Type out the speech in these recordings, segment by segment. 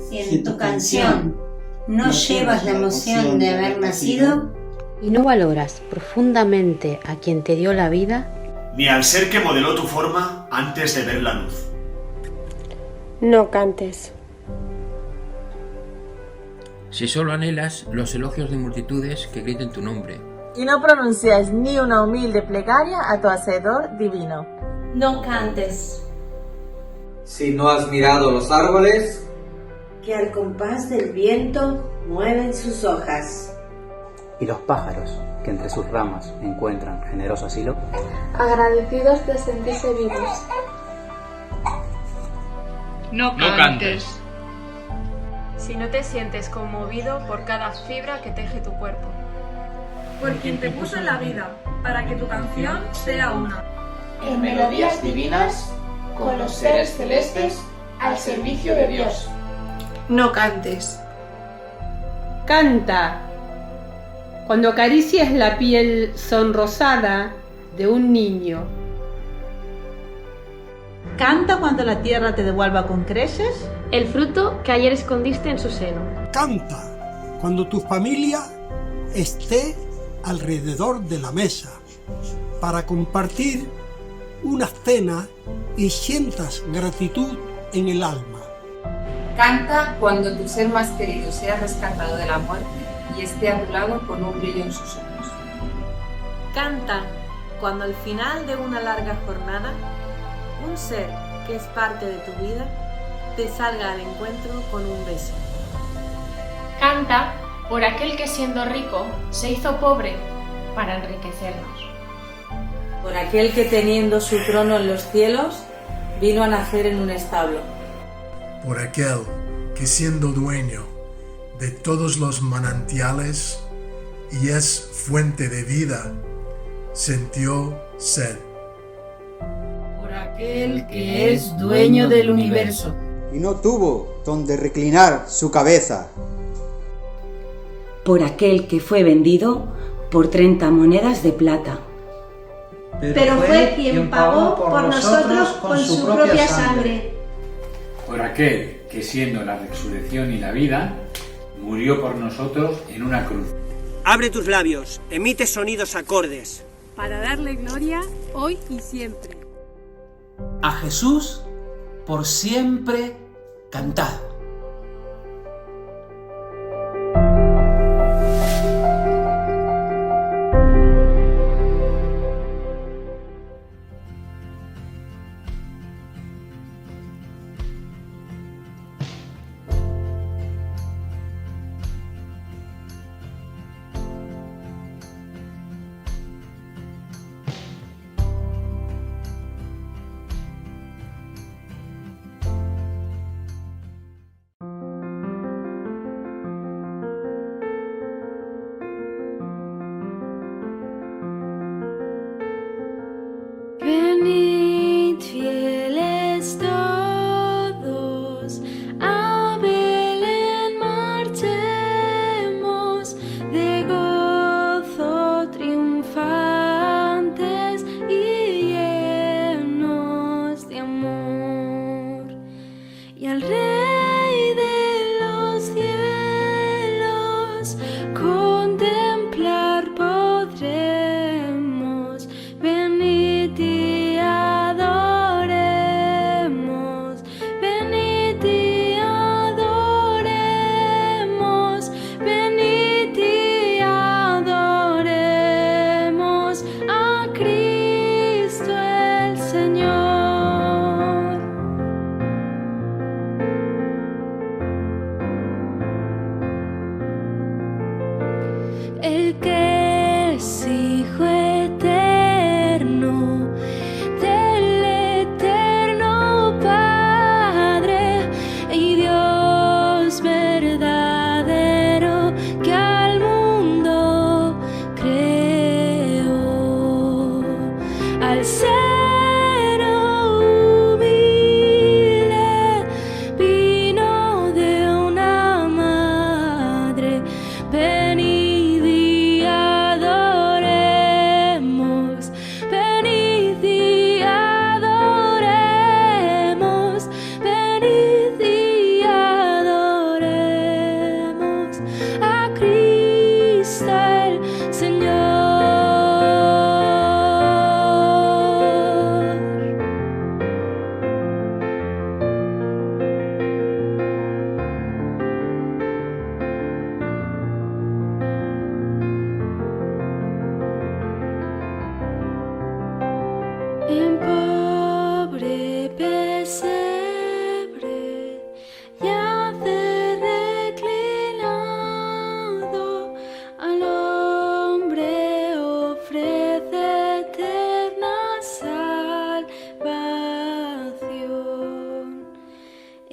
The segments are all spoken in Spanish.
Si en tu canción no llevas la emoción de haber nacido y no valoras profundamente a quien te dio la vida, ni al ser que modeló tu forma antes de ver la luz. No cantes. Si solo anhelas los elogios de multitudes que griten tu nombre, y no pronuncias ni una humilde plegaria a tu Hacedor divino. no cantes. Si no has mirado los árboles, Que al compás del viento mueven sus hojas. y los pájaros, que entre sus ramas encuentran generoso asilo, agradecidos de sentirse vivos. No cantes. Si no te sientes conmovido por cada fibra que teje tu cuerpo. Por quien te puso en la vida, para que tu canción sea una. En melodías divinas, con los seres celestes, al servicio de Dios. No cantes. Canta. Cuando acaricias la piel sonrosada de un niño. Canta cuando la tierra te devuelva con creces. El fruto que ayer escondiste en su seno. Canta cuando tu familia esté alrededor de la mesa para compartir una cena y sientas gratitud en el alma. Canta cuando tu ser más querido sea rescatado de la muerte y esté a tu lado con un brillo en sus ojos. Canta cuando al final de una larga jornada, un ser que es parte de tu vida te salga al encuentro con un beso. Canta por aquel que siendo rico se hizo pobre para enriquecernos. Por aquel que teniendo su trono en los cielos, vino a nacer en un establo. Por aquel que siendo dueño de todos los manantiales y es fuente de vida, sintió sed. Por aquel que es dueño del universo y no tuvo donde reclinar su cabeza. Por aquel que fue vendido por 30 monedas de plata. Pero fue quien pagó por nosotros con su propia sangre. por aquel que siendo la resurrección y la vida, murió por nosotros en una cruz. Abre tus labios, emite sonidos acordes. Para darle gloria hoy y siempre. A Jesús, por siempre, cantad. Venid fieles todos, a Belén marchemos, de gozo triunfantes y llenos de amor. Y al Rey de los cielos contemplar podremos. Venid y adoremos, venid y adoremos, venid y adoremos a Cristo el Señor.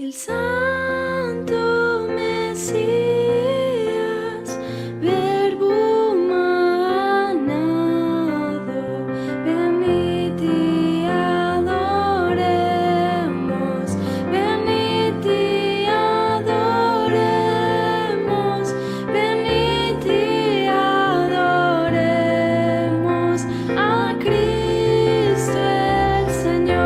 el Santo Mesías, Verbo humanado, venid y adoremos, venid y adoremos, venid y adoremos a Cristo el Señor.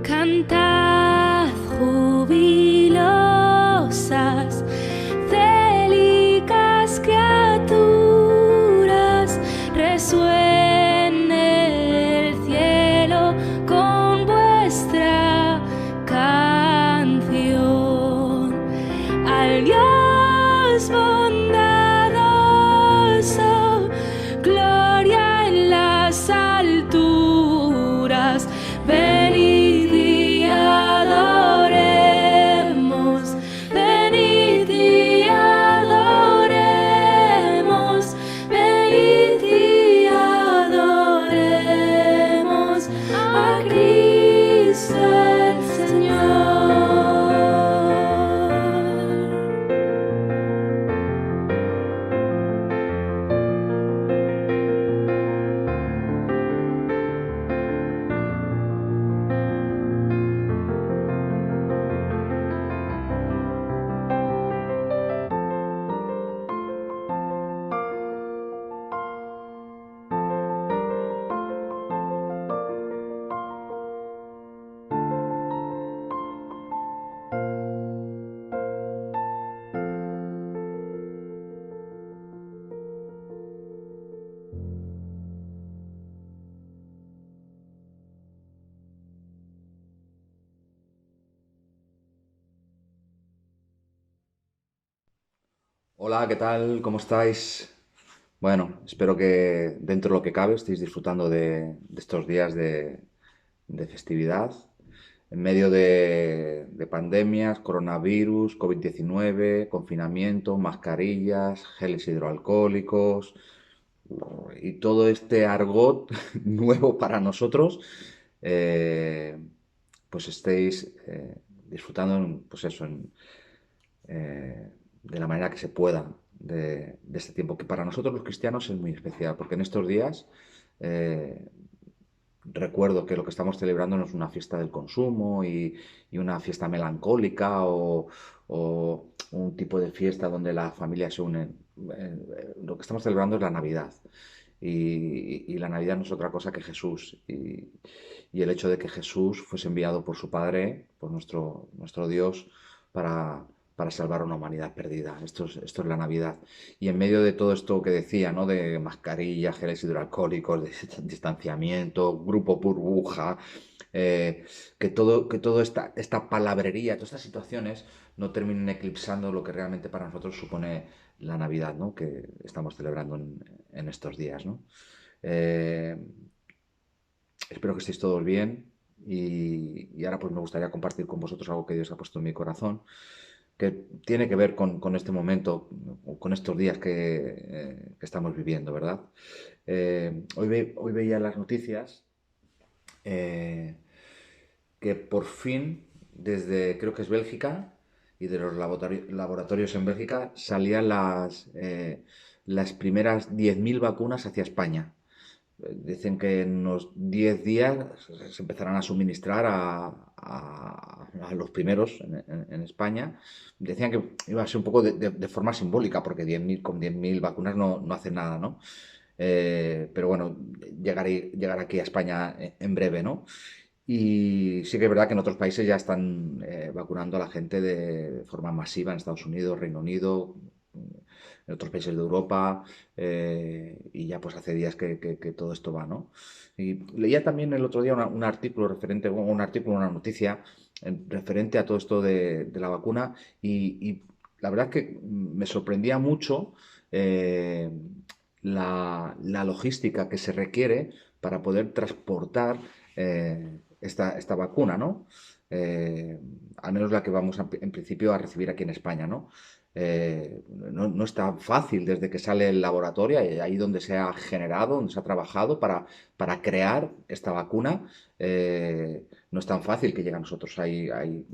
Cantad jubilosas, célicas criaturas, resuene el cielo con vuestra canción. Al Dios bondadoso, gloria en las alturas. Venid y adoremos, venid y adoremos, venid y adoremos a Cristo el Señor. Hola, ¿qué tal? ¿Cómo estáis? Bueno, espero que dentro de lo que cabe estéis disfrutando de estos días de festividad, en medio de pandemias, coronavirus, COVID-19, confinamiento, mascarillas, geles hidroalcohólicos y todo este argot nuevo para nosotros, pues estéis disfrutando, pues eso, de la manera que se pueda de este tiempo, que para nosotros los cristianos es muy especial, porque en estos días recuerdo que lo que estamos celebrando no es una fiesta del consumo y una fiesta melancólica o un tipo de fiesta donde la familia se une. Lo que estamos celebrando es la Navidad. Y la Navidad no es otra cosa que Jesús. Y el hecho de que Jesús fuese enviado por su Padre, por nuestro Dios, para salvar a una humanidad perdida. Esto es la Navidad. Y en medio de todo esto que decía, ¿no? De mascarillas, geles hidroalcohólicos, de distanciamiento, grupo burbuja, que todo esta palabrería, todas estas situaciones no terminen eclipsando lo que realmente para nosotros supone la Navidad, ¿no? Que estamos celebrando en estos días, ¿no? Espero que estéis todos bien y ahora pues me gustaría compartir con vosotros algo que Dios ha puesto en mi corazón, que tiene que ver con este momento, con estos días que estamos viviendo, ¿verdad? Hoy veía en las noticias que por fin, desde creo que es Bélgica y de los laboratorios en Bélgica, salían las primeras 10.000 vacunas hacia España. Dicen que en unos 10 días se empezarán a suministrar a los primeros en España. Decían que iba a ser un poco de forma simbólica, porque con 10.000 vacunas no hacen nada, ¿no? Pero bueno, llegar aquí a España en breve, ¿no? Y sí que es verdad que en otros países ya están vacunando a la gente de forma masiva, en Estados Unidos, Reino Unido, en otros países de Europa, y ya pues hace días que todo esto va, ¿no? Y leía también el otro día una noticia referente a todo esto de la vacuna y la verdad es que me sorprendía mucho la logística que se requiere para poder transportar esta vacuna, ¿no? Al menos la que vamos en principio a recibir aquí en España, ¿no? No es tan fácil desde que sale el laboratorio, ahí donde se ha generado, donde se ha trabajado para crear esta vacuna, no es tan fácil que llegue a nosotros. Hay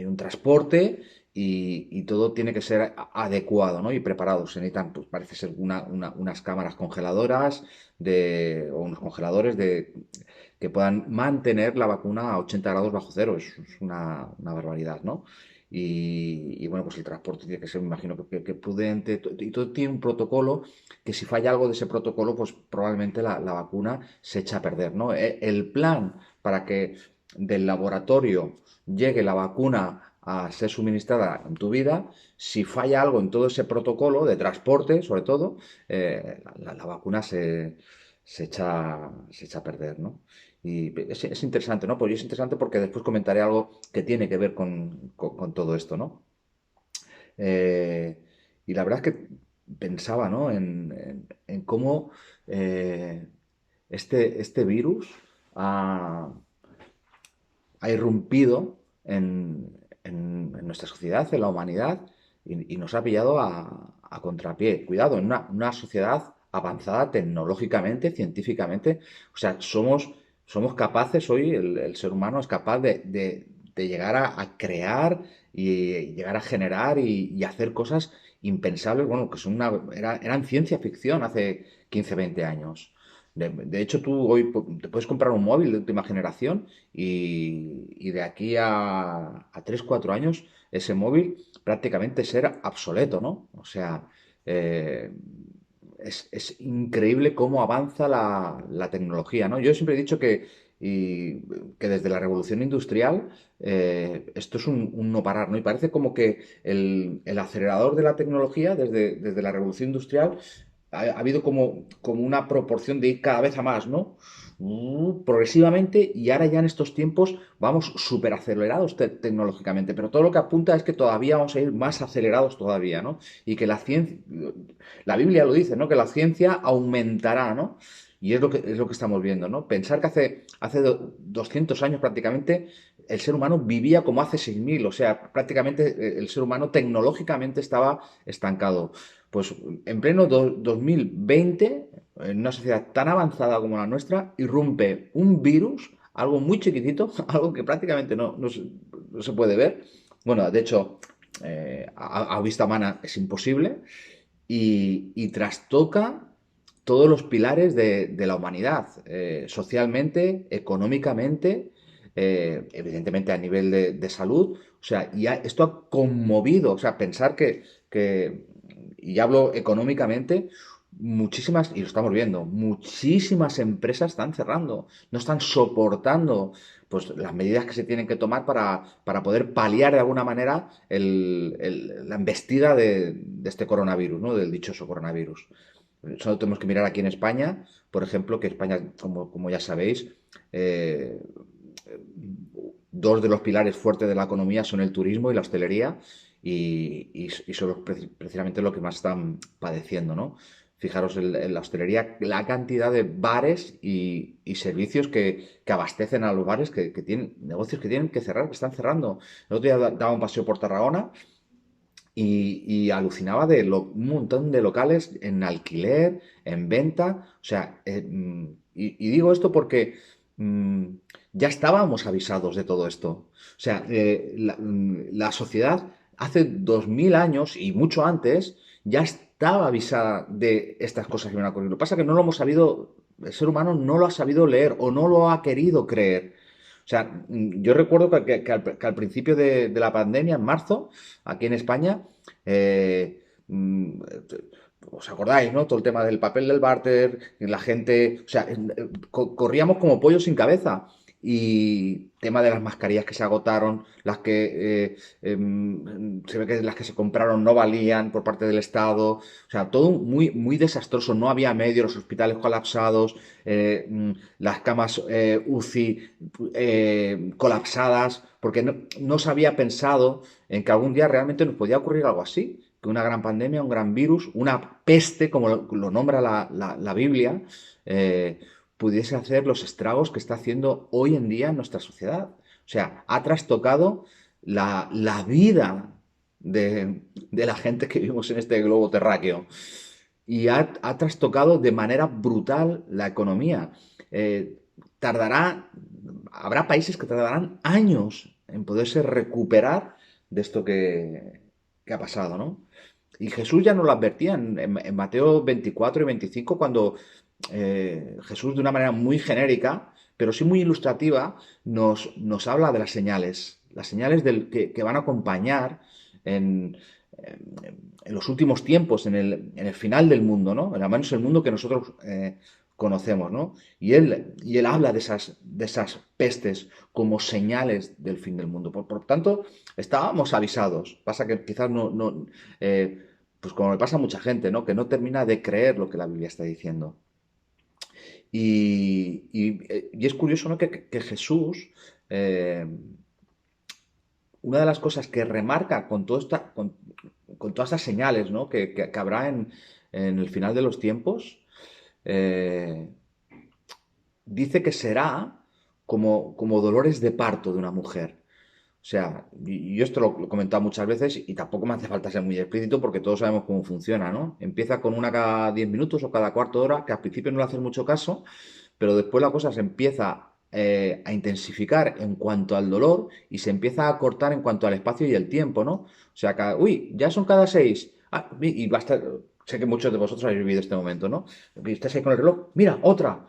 un transporte y todo tiene que ser adecuado, ¿no? Y preparado. Se necesitan, pues, parece ser unas cámaras congeladoras o unos congeladores que puedan mantener la vacuna a 80 grados bajo cero. Es una barbaridad, ¿no? Y bueno, pues el transporte tiene que ser, me imagino, que prudente, y todo tiene un protocolo que si falla algo de ese protocolo, pues probablemente la vacuna se echa a perder, ¿no? El plan para que del laboratorio llegue la vacuna a ser suministrada en tu vida, si falla algo en todo ese protocolo de transporte, sobre todo, la vacuna se echa a perder, ¿no? Y es interesante, ¿no? Pues es interesante porque después comentaré algo que tiene que ver con todo esto, ¿no? Y la verdad es que pensaba, ¿no? En cómo este virus ha irrumpido en nuestra sociedad, en la humanidad, y nos ha pillado a contrapié. Cuidado, en una sociedad avanzada tecnológicamente, científicamente. O sea, somos capaces hoy, el ser humano es capaz de llegar a crear y llegar a generar y hacer cosas impensables, bueno, que eran ciencia ficción hace 15, 20 años. De hecho, tú hoy te puedes comprar un móvil de última generación y de aquí a 3, 4 años ese móvil prácticamente será obsoleto, ¿no? O sea, es increíble cómo avanza la tecnología, ¿no? Yo siempre he dicho que desde la revolución industrial esto es un no parar, ¿no? Y parece como que el acelerador de la tecnología desde la revolución industrial ha habido como una proporción de ir cada vez a más, ¿no? Progresivamente, y ahora ya en estos tiempos vamos súper acelerados tecnológicamente, pero todo lo que apunta es que todavía vamos a ir más acelerados todavía, ¿no? Y que la ciencia, la Biblia lo dice, ¿no? Que la ciencia aumentará, ¿no? Y es lo que estamos viendo, ¿no? Pensar que hace 200 años prácticamente el ser humano vivía como hace 6000, o sea, prácticamente el ser humano tecnológicamente estaba estancado. Pues en pleno 2020, en una sociedad tan avanzada como la nuestra, irrumpe un virus, algo muy chiquitito, algo que prácticamente no se puede ver. Bueno, de hecho, a vista humana es imposible, y trastoca todos los pilares de la humanidad, socialmente, económicamente, evidentemente a nivel de salud. O sea, y esto ha conmovido, o sea, pensar que y hablo económicamente, muchísimas, y lo estamos viendo, muchísimas empresas están cerrando, no están soportando pues las medidas que se tienen que tomar para poder paliar de alguna manera la embestida de este coronavirus, ¿no? Del dichoso coronavirus. Solo tenemos que mirar aquí en España, por ejemplo, que España, como ya sabéis, dos de los pilares fuertes de la economía son el turismo y la hostelería, y son precisamente lo que más están padeciendo, ¿no? Fijaros en la hostelería, la cantidad de bares y servicios que abastecen a los bares, que tienen negocios que tienen que cerrar, que están cerrando. El otro día daba un paseo por Tarragona y alucinaba de un montón de locales en alquiler, en venta. O sea, y digo esto porque ya estábamos avisados de todo esto. O sea, la sociedad hace 2000 años y mucho antes ya estaba avisada de estas cosas que iban a ocurrir. Lo que pasa es que no lo hemos sabido, el ser humano no lo ha sabido leer o no lo ha querido creer. O sea, yo recuerdo que al principio de la pandemia, en marzo, aquí en España, ¿os acordáis, no? Todo el tema del papel del váter, la gente, o sea, corríamos como pollos sin cabeza. Y tema de las mascarillas que se agotaron, las que se ve que las que se compraron no valían por parte del Estado. O sea, todo muy, muy desastroso. No había medios, los hospitales colapsados, las camas UCI colapsadas, porque no se había pensado en que algún día realmente nos podía ocurrir algo así, que una gran pandemia, un gran virus, una peste, como lo nombra la Biblia, pudiese hacer los estragos que está haciendo hoy en día en nuestra sociedad. O sea, ha trastocado la vida de la gente que vivimos en este globo terráqueo y ha trastocado de manera brutal la economía. Habrá países que tardarán años en poderse recuperar de esto que ha pasado, ¿no? Y Jesús ya nos lo advertía en Mateo 24 y 25 cuando Jesús, de una manera muy genérica, pero sí muy ilustrativa, nos habla de las señales que van a acompañar en los últimos tiempos, en el final del mundo, ¿no? Al menos el mundo que nosotros conocemos, ¿no? Y él habla de esas pestes como señales del fin del mundo. Por tanto, estábamos avisados. Pasa que quizás pues como le pasa a mucha gente, ¿no? Que no termina de creer lo que la Biblia está diciendo. Y es curioso, ¿no? que Jesús, una de las cosas que remarca con todas estas señales, ¿no? que habrá en el final de los tiempos, dice que será como dolores de parto de una mujer. O sea, yo esto lo he comentado muchas veces y tampoco me hace falta ser muy explícito porque todos sabemos cómo funciona, ¿no? Empieza con una cada 10 minutos o cada cuarto de hora, que al principio no le haces mucho caso, pero después la cosa se empieza a intensificar en cuanto al dolor y se empieza a cortar en cuanto al espacio y el tiempo, ¿no? O sea, ya son cada 6. Y basta. Sé que muchos de vosotros habéis vivido este momento, ¿no? Y estáis ahí con el reloj, mira, otra,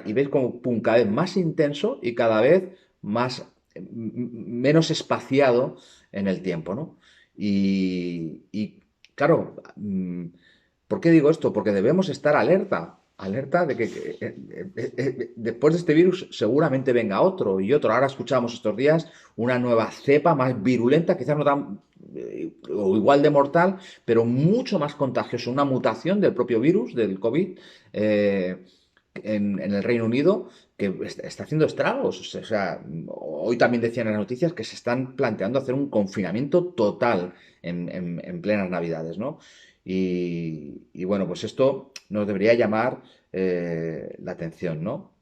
y veis como pum, cada vez más intenso y cada vez menos espaciado en el tiempo, ¿no? Y claro, ¿por qué digo esto? Porque debemos estar alerta de que después de este virus seguramente venga otro y otro. Ahora escuchamos estos días una nueva cepa más virulenta, quizás no tan o igual de mortal, pero mucho más contagioso, una mutación del propio virus, del COVID, en el Reino Unido, que está haciendo estragos. O sea, hoy también decían en las noticias que se están planteando hacer un confinamiento total en plenas Navidades, ¿no? Y bueno, pues esto nos debería llamar la atención, ¿no?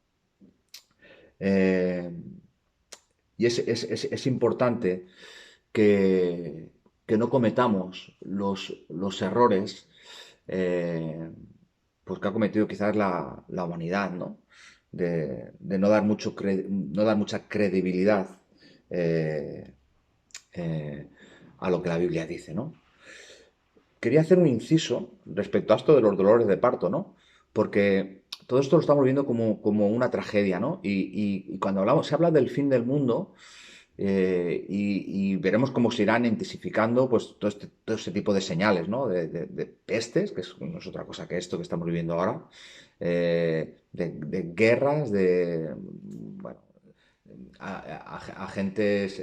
Y es importante que no cometamos los errores pues que ha cometido quizás la humanidad, ¿no? De no dar mucha credibilidad a lo que la Biblia dice, ¿no? Quería hacer un inciso respecto a esto de los dolores de parto, ¿no? Porque todo esto lo estamos viendo como una tragedia, ¿no? Y cuando se habla del fin del mundo, y veremos cómo se irán intensificando pues todo ese tipo de señales, ¿no? De pestes, que no es otra cosa que esto que estamos viviendo ahora, de guerras, de bueno, agentes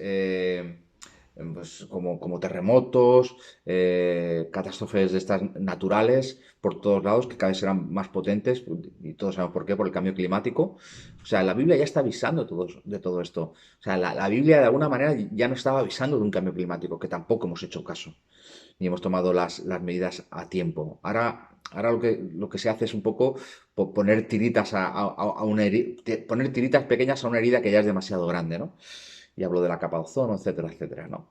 pues como terremotos, catástrofes de estas naturales por todos lados que cada vez serán más potentes y todos sabemos por qué, por el cambio climático. O sea, la Biblia ya está avisando de todo esto. O sea, la Biblia de alguna manera ya nos estaba avisando de un cambio climático que tampoco hemos hecho caso ni hemos tomado las medidas a tiempo. Ahora lo que se hace es un poco poner tiritas poner tiritas pequeñas a una herida que ya es demasiado grande, ¿no? Y hablo de la capa de ozono, etcétera, etcétera, ¿no?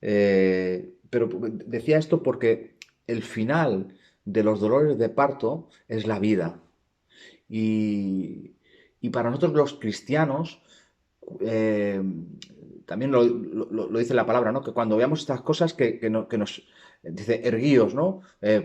Pero decía esto porque el final de los dolores de parto es la vida. Y para nosotros los cristianos, también lo dice la palabra, ¿no? Que cuando veamos estas cosas que nos dice erguíos, ¿no?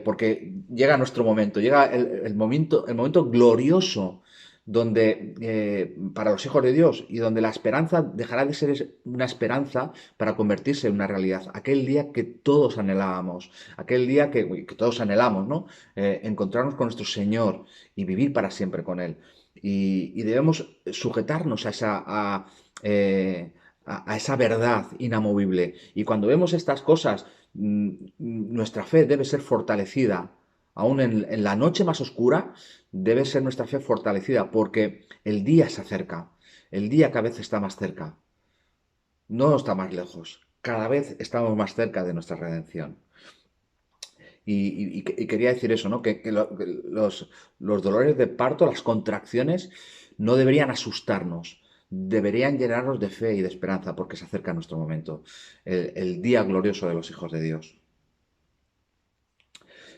Porque llega nuestro momento, llega el momento glorioso donde para los hijos de Dios y donde la esperanza dejará de ser una esperanza para convertirse en una realidad. Aquel día que todos anhelábamos, aquel día que todos anhelamos, ¿no? Encontrarnos con nuestro Señor y vivir para siempre con Él. Y debemos sujetarnos a esa verdad inamovible. Y cuando vemos estas cosas, nuestra fe debe ser fortalecida. Aún en la noche más oscura debe ser nuestra fe fortalecida porque el día se acerca, el día cada vez está más cerca, no está más lejos, cada vez estamos más cerca de nuestra redención. Y quería decir eso, ¿no? Que los dolores de parto, las contracciones, no deberían asustarnos, deberían llenarnos de fe y de esperanza, porque se acerca nuestro momento, el día glorioso de los hijos de Dios.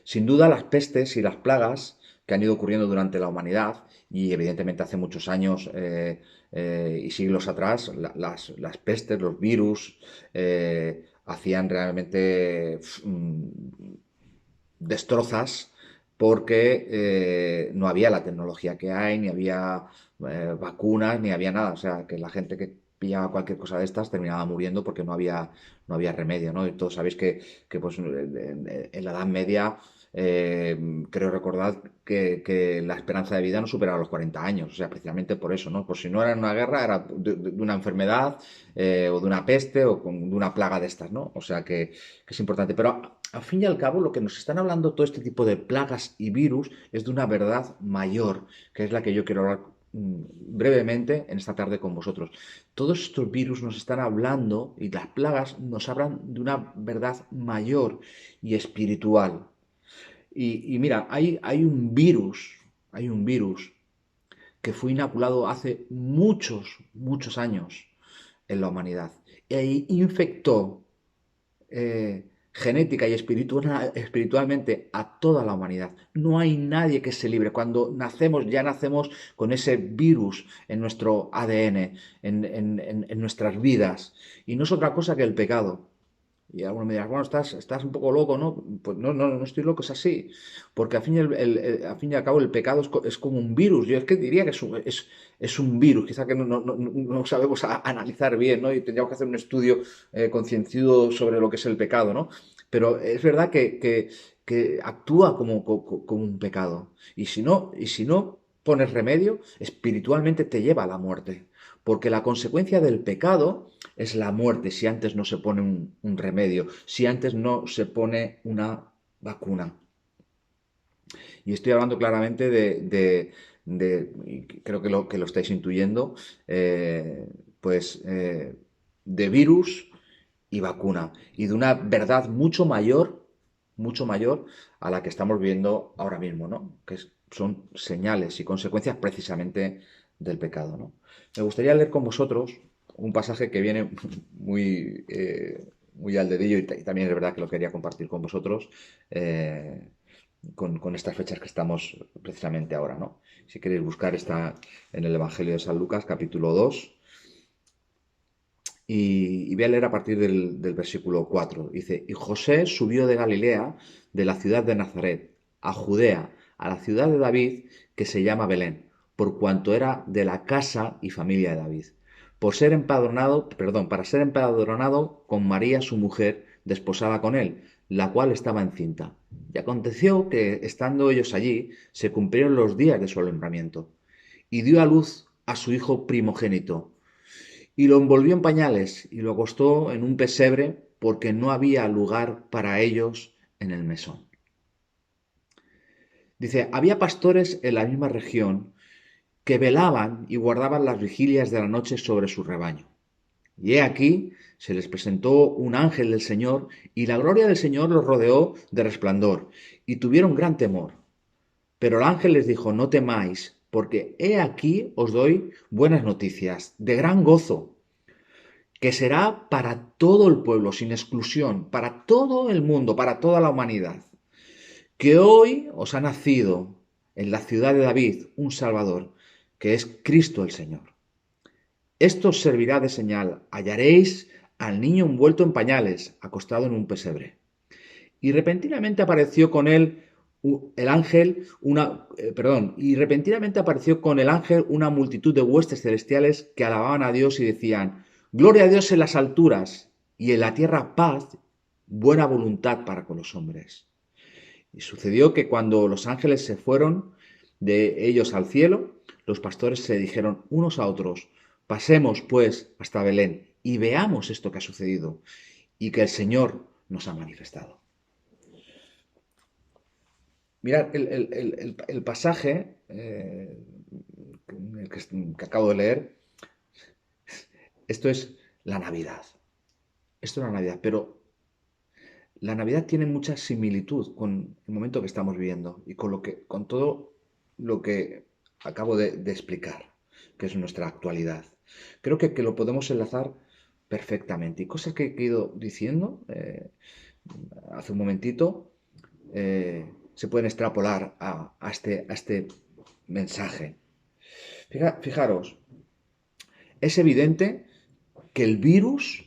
Sin duda, las pestes y las plagas que han ido ocurriendo durante la humanidad, y evidentemente hace muchos años y siglos atrás, las pestes, los virus, hacían realmente destrozas, porque no había la tecnología que hay, ni había vacunas, ni había nada. O sea, que la gente que pillaba cualquier cosa de estas terminaba muriendo porque no había remedio, ¿no? Y todos sabéis que pues, en la Edad Media, creo recordar que la esperanza de vida no superaba los 40 años, o sea, precisamente por eso, ¿no? Por si no era en una guerra, era de una enfermedad o de una peste o de una plaga de estas, ¿no? O sea, que es importante. Pero al fin y al cabo, lo que nos están hablando todo este tipo de plagas y virus es de una verdad mayor, que es la que yo quiero hablar brevemente en esta tarde con vosotros. Todos estos virus nos están hablando, y las plagas nos hablan de una verdad mayor y espiritual. Y mira, hay un virus que fue inoculado hace muchos años en la humanidad e infectó genética y espiritualmente a toda la humanidad. No hay nadie que se libre. Cuando nacemos, ya nacemos con ese virus en nuestro ADN, en nuestras vidas. Y no es otra cosa que el pecado. Y algunos me dirán, bueno, estás un poco loco, ¿no? Pues no estoy loco, es así. Porque al fin y al cabo el pecado es como un virus. Yo es que diría que es un virus. Quizá que no sabemos analizar bien, ¿no? Y tendríamos que hacer un estudio concienzudo sobre lo que es el pecado, ¿no? Pero es verdad que actúa como un pecado. Y si no pones remedio, espiritualmente te lleva a la muerte. Porque la consecuencia del pecado es la muerte si antes no se pone un remedio, si antes no se pone una vacuna. Y estoy hablando claramente y creo que lo estáis intuyendo, de virus y vacuna. Y de una verdad mucho mayor a la que estamos viendo ahora mismo, ¿no? Que son señales y consecuencias precisamente del pecado, ¿no? Me gustaría leer con vosotros un pasaje que viene muy al dedillo, y también es verdad que lo quería compartir con vosotros con estas fechas que estamos precisamente ahora, ¿no? Si queréis buscar, está en el Evangelio de San Lucas, capítulo 2, y voy a leer a partir del versículo 4. Dice: Y José subió de Galilea, de la ciudad de Nazaret, a Judea, a la ciudad de David, que se llama Belén, por cuanto era de la casa y familia de David, para ser empadronado con María su mujer, desposada con él, la cual estaba encinta. Y aconteció que, estando ellos allí, se cumplieron los días de su alumbramiento, y dio a luz a su hijo primogénito, y lo envolvió en pañales, y lo acostó en un pesebre, porque no había lugar para ellos en el mesón. Dice: había pastores en la misma región que velaban y guardaban las vigilias de la noche sobre su rebaño. Y he aquí, se les presentó un ángel del Señor, y la gloria del Señor los rodeó de resplandor, y tuvieron gran temor. Pero el ángel les dijo: no temáis, porque he aquí os doy buenas noticias, de gran gozo, que será para todo el pueblo, sin exclusión, para todo el mundo, para toda la humanidad, que hoy os ha nacido en la ciudad de David un Salvador, que es Cristo el Señor. Esto os servirá de señal: hallaréis al niño envuelto en pañales, acostado en un pesebre. Y repentinamente apareció con él una multitud de huestes celestiales que alababan a Dios y decían: gloria a Dios en las alturas, y en la tierra paz, buena voluntad para con los hombres. Y sucedió que cuando los ángeles se fueron de ellos al cielo, los pastores se dijeron unos a otros: pasemos pues hasta Belén y veamos esto que ha sucedido y que el Señor nos ha manifestado. Mirad, el pasaje que acabo de leer, esto es la Navidad. Esto es la Navidad, pero la Navidad tiene mucha similitud con el momento que estamos viviendo y con todo lo que acabo de explicar, que es nuestra actualidad. Creo que lo podemos enlazar perfectamente. Y cosas que he ido diciendo hace un momentito se pueden extrapolar a este mensaje. Fijaros, es evidente que el virus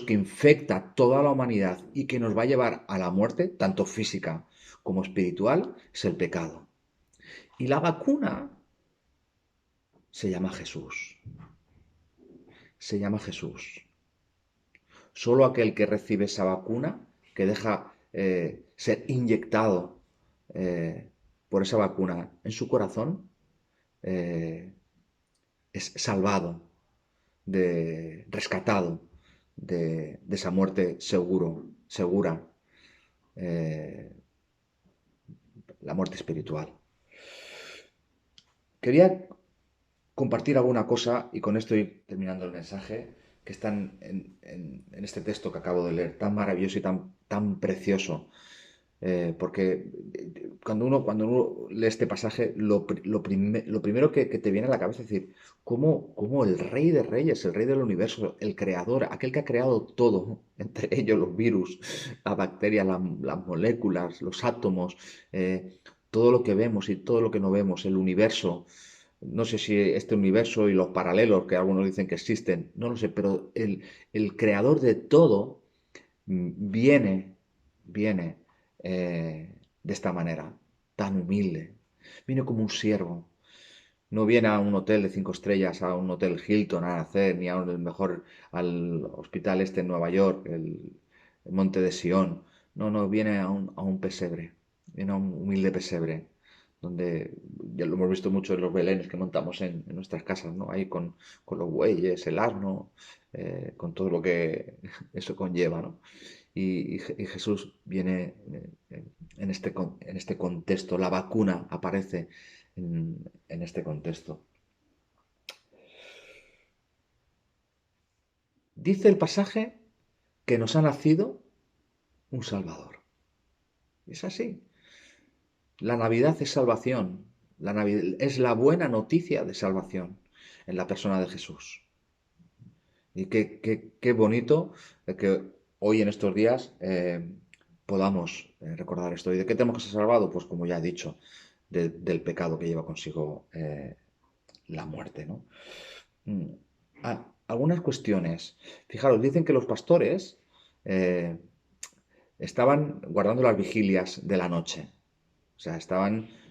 que infecta toda la humanidad y que nos va a llevar a la muerte, tanto física como espiritual, es el pecado. Y la vacuna se llama Jesús. Se llama Jesús. Solo aquel que recibe esa vacuna, que deja ser inyectado por esa vacuna en su corazón, es salvado, rescatado de esa muerte segura, la muerte espiritual. Quería compartir alguna cosa, y con esto estoy terminando el mensaje, que están en este texto que acabo de leer, tan maravilloso y tan precioso. Porque cuando uno lee este pasaje, lo primero que te viene a la cabeza es decir, ¿cómo el Rey de Reyes, el Rey del Universo, el Creador, aquel que ha creado todo, entre ellos los virus, las bacterias, las moléculas, los átomos, todo lo que vemos y todo lo que no vemos, el universo, no sé si este universo y los paralelos que algunos dicen que existen, no lo sé, pero el Creador de todo viene de esta manera, tan humilde. Viene como un siervo. No viene a un hotel de 5 estrellas, a un hotel Hilton a hacer, ni al hospital en Nueva York, el Monte de Sion. No, viene a un pesebre. Viene a un humilde pesebre, donde ya lo hemos visto mucho en los belenes que montamos en nuestras casas, ¿no? Ahí con los bueyes, el asno, con todo lo que eso conlleva, ¿no? Y Jesús viene en este contexto, la vacuna aparece en este contexto. Dice el pasaje que nos ha nacido un Salvador. Es así. La Navidad es salvación. La Navidad es la buena noticia de salvación en la persona de Jesús. Y qué bonito que hoy en estos días podamos recordar esto. ¿Y de qué tenemos que ser salvados? Pues como ya he dicho, del pecado que lleva consigo la muerte, ¿no? Algunas cuestiones. Fijaros, dicen que los pastores estaban guardando las vigilias de la noche. O sea,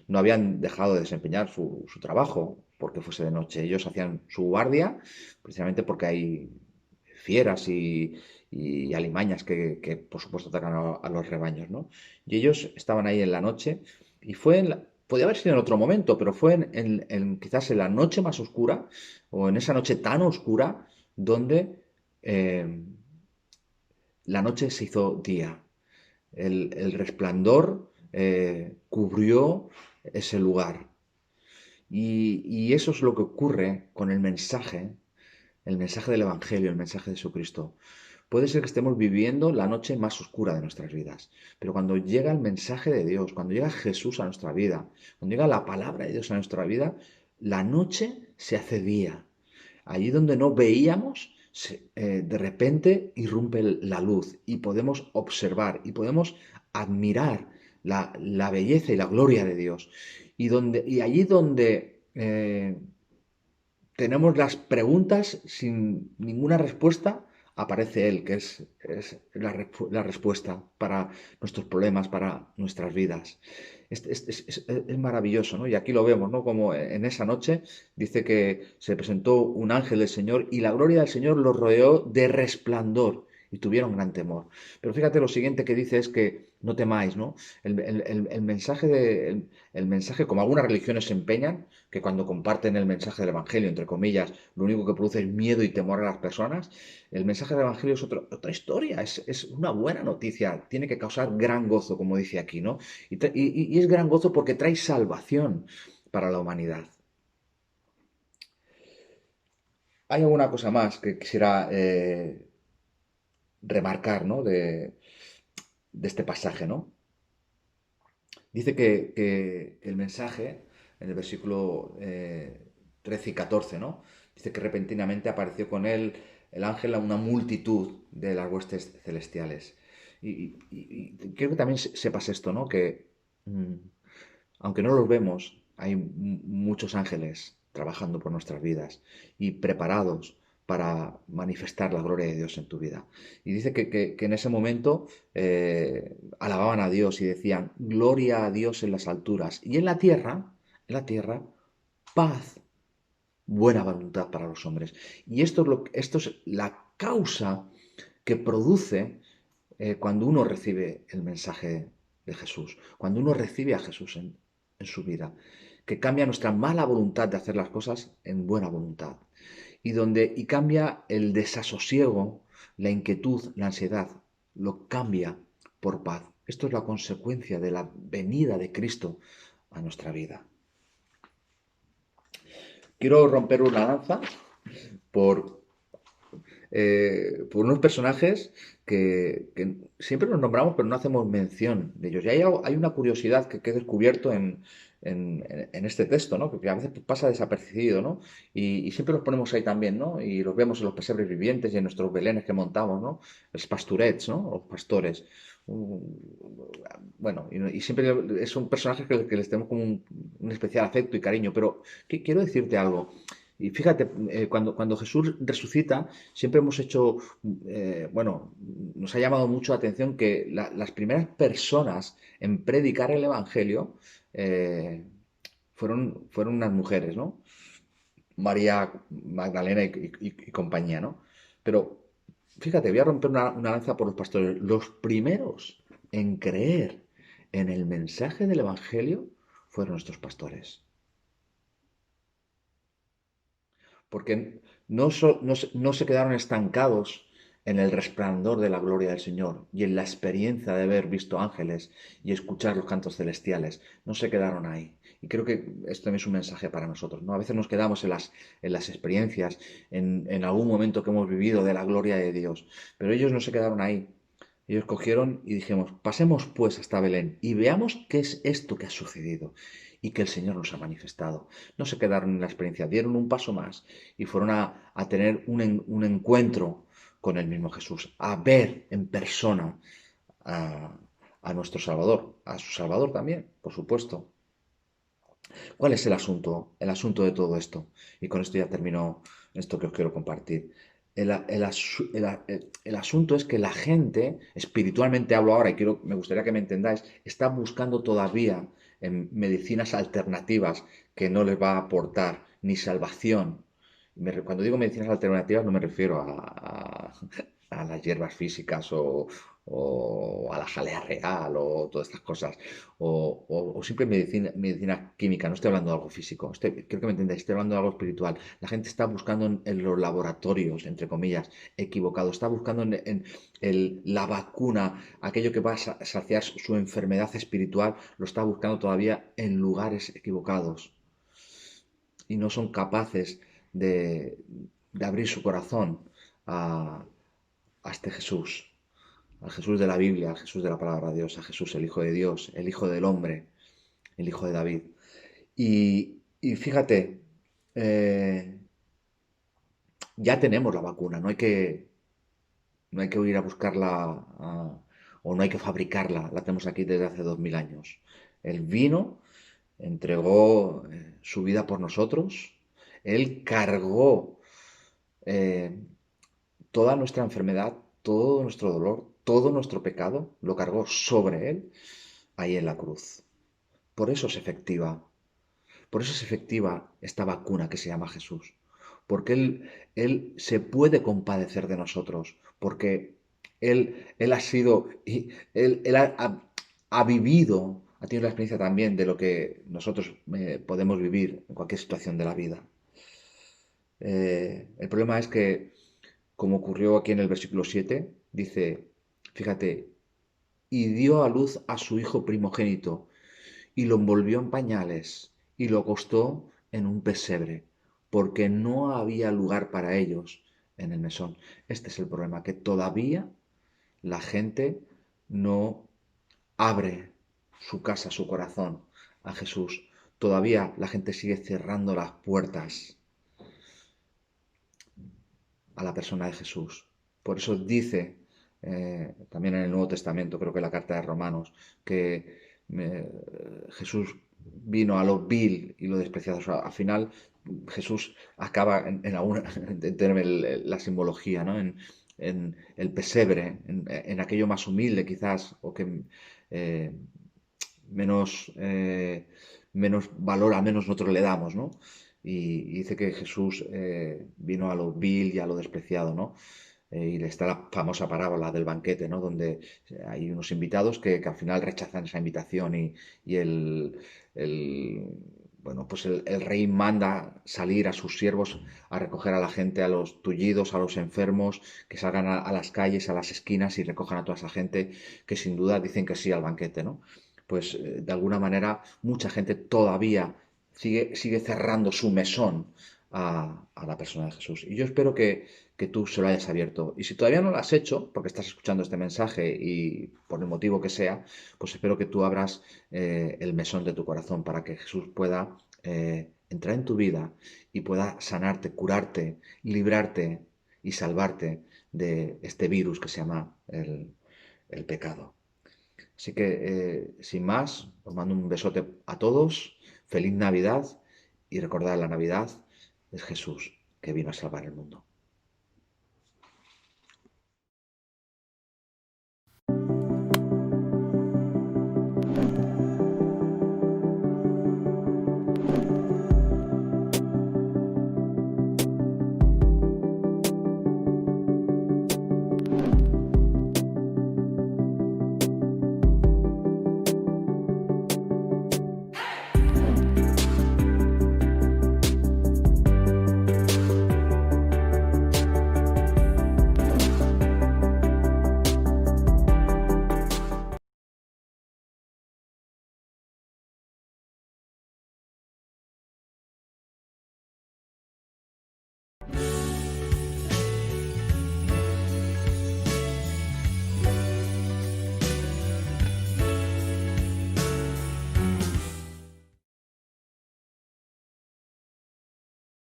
no habían dejado de desempeñar su trabajo porque fuese de noche. Ellos hacían su guardia precisamente porque hay fieras y alimañas que por supuesto atacan a los rebaños, ¿no? Y ellos estaban ahí en la noche y podía haber sido en otro momento, pero fue quizás en la noche más oscura o en esa noche tan oscura donde la noche se hizo día. El resplandor cubrió ese lugar. Y eso es lo que ocurre con el mensaje del Evangelio, el mensaje de Jesucristo. Puede ser que estemos viviendo la noche más oscura de nuestras vidas, pero cuando llega el mensaje de Dios, cuando llega Jesús a nuestra vida, cuando llega la palabra de Dios a nuestra vida, la noche se hace día. Allí donde no veíamos, de repente irrumpe la luz y podemos observar y podemos admirar la belleza y la gloria de Dios. Y allí donde tenemos las preguntas sin ninguna respuesta, aparece Él, que es la respuesta para nuestros problemas, para nuestras vidas. Es maravilloso, ¿no? Y aquí lo vemos, ¿no? Como en esa noche dice que se presentó un ángel del Señor y la gloria del Señor los rodeó de resplandor y tuvieron gran temor. Pero fíjate, lo siguiente que dice es que no temáis, ¿no? El mensaje, como algunas religiones se empeñan, que cuando comparten el mensaje del Evangelio, entre comillas, lo único que produce es miedo y temor a las personas. El mensaje del Evangelio es otra historia, es una buena noticia, tiene que causar gran gozo, como dice aquí, ¿no? Y es gran gozo porque trae salvación para la humanidad. Hay alguna cosa más que quisiera remarcar, ¿no? este pasaje, ¿no? Dice que el mensaje, en el versículo 13 y 14, ¿no? Dice que repentinamente apareció con él el ángel a una multitud de las huestes celestiales. Y quiero que también sepas esto, ¿no? Que aunque no los vemos, hay muchos ángeles trabajando por nuestras vidas y preparados para manifestar la gloria de Dios en tu vida. Y dice que en ese momento alababan a Dios y decían, gloria a Dios en las alturas. Y en la tierra, paz, buena voluntad para los hombres. Y esto es la causa que produce cuando uno recibe el mensaje de Jesús, cuando uno recibe a Jesús en su vida, que cambia nuestra mala voluntad de hacer las cosas en buena voluntad. Y cambia el desasosiego, la inquietud, la ansiedad, lo cambia por paz. Esto es la consecuencia de la venida de Cristo a nuestra vida. Quiero romper una lanza por unos personajes que siempre nos nombramos, pero no hacemos mención de ellos. Y hay una curiosidad que he descubierto en este texto, ¿no? Que a veces pasa desapercibido, ¿no? Y siempre los ponemos ahí también, ¿no? Y los vemos en los pesebres vivientes y en nuestros belenes que montamos, ¿no? Los pasturets, ¿no? Los pastores. Bueno, y siempre son personajes que les tenemos como un especial afecto y cariño, pero quiero decirte algo. Y fíjate, cuando Jesús resucita, siempre hemos hecho, nos ha llamado mucho la atención que las primeras personas en predicar el Evangelio fueron unas mujeres, ¿no? María Magdalena y compañía, ¿no? Pero fíjate, voy a romper una lanza por los pastores. Los primeros en creer en el mensaje del Evangelio fueron estos pastores. Porque no se quedaron estancados en el resplandor de la gloria del Señor y en la experiencia de haber visto ángeles y escuchar los cantos celestiales. No se quedaron ahí. Y creo que esto también es un mensaje para nosotros, ¿no? A veces nos quedamos en las experiencias, en algún momento que hemos vivido de la gloria de Dios. Pero ellos no se quedaron ahí. Ellos cogieron y dijimos, pasemos pues hasta Belén y veamos qué es esto que ha sucedido y que el Señor nos ha manifestado. No se quedaron en la experiencia, dieron un paso más y fueron a tener un encuentro con el mismo Jesús, a ver en persona a nuestro Salvador, a su Salvador también, por supuesto. ¿Cuál es el asunto? El asunto de todo esto. Y con esto ya termino esto que os quiero compartir. El asunto es que la gente, espiritualmente hablo ahora, y me gustaría que me entendáis, está buscando todavía en medicinas alternativas que no les va a aportar ni salvación. Cuando digo medicinas alternativas no me refiero a las hierbas físicas o a la jalea real o todas estas cosas, o simple medicina química. No estoy hablando de algo físico, creo que me entendéis, estoy hablando de algo espiritual. La gente está buscando en los laboratorios, entre comillas, equivocado, está buscando en la vacuna, aquello que va a saciar su enfermedad espiritual, lo está buscando todavía en lugares equivocados y no son capaces de abrir su corazón a este Jesús, al Jesús de la Biblia, al Jesús de la palabra de Dios, a Jesús, el Hijo de Dios, el Hijo del Hombre, el Hijo de David. Y fíjate, ya tenemos la vacuna, no hay que ir a buscarla o no hay que fabricarla, la tenemos aquí desde hace 2000 años. Él vino, entregó su vida por nosotros, Él cargó toda nuestra enfermedad, todo nuestro dolor, todo nuestro pecado, lo cargó sobre Él, ahí en la cruz. Por eso es efectiva. Por eso es efectiva esta vacuna que se llama Jesús. Porque Él se puede compadecer de nosotros. Porque Él ha sido, Él ha vivido, ha tenido la experiencia también de lo que nosotros podemos vivir en cualquier situación de la vida. El problema es que, como ocurrió aquí en el versículo 7, dice, fíjate, y dio a luz a su hijo primogénito, y lo envolvió en pañales, y lo acostó en un pesebre, porque no había lugar para ellos en el mesón. Este es el problema, que todavía la gente no abre su casa, su corazón a Jesús. Todavía la gente sigue cerrando las puertas a la persona de Jesús. Por eso dice también en el Nuevo Testamento, creo que en la carta de Romanos, que Jesús vino a lo vil y lo despreciado. O sea, al final Jesús acaba en la simbología, ¿no? En el pesebre, en aquello más humilde quizás, o que menos valor al menos nosotros le damos, ¿no? Y dice que Jesús vino a lo vil y a lo despreciado, ¿no? Y está la famosa parábola del banquete, ¿no? Donde hay unos invitados que al final rechazan esa invitación y el rey manda salir a sus siervos a recoger a la gente, a los tullidos, a los enfermos, que salgan a las calles, a las esquinas y recojan a toda esa gente que sin duda dicen que sí al banquete, ¿no? Pues de alguna manera mucha gente todavía sigue cerrando su mesón a la persona de Jesús. Y yo espero que tú se lo hayas abierto. Y si todavía no lo has hecho, porque estás escuchando este mensaje y por el motivo que sea, pues espero que tú abras el mesón de tu corazón para que Jesús pueda entrar en tu vida y pueda sanarte, curarte, librarte y salvarte de este virus que se llama el pecado. Así que, sin más, os mando un besote a todos, feliz Navidad y recordad, la Navidad es Jesús que vino a salvar el mundo.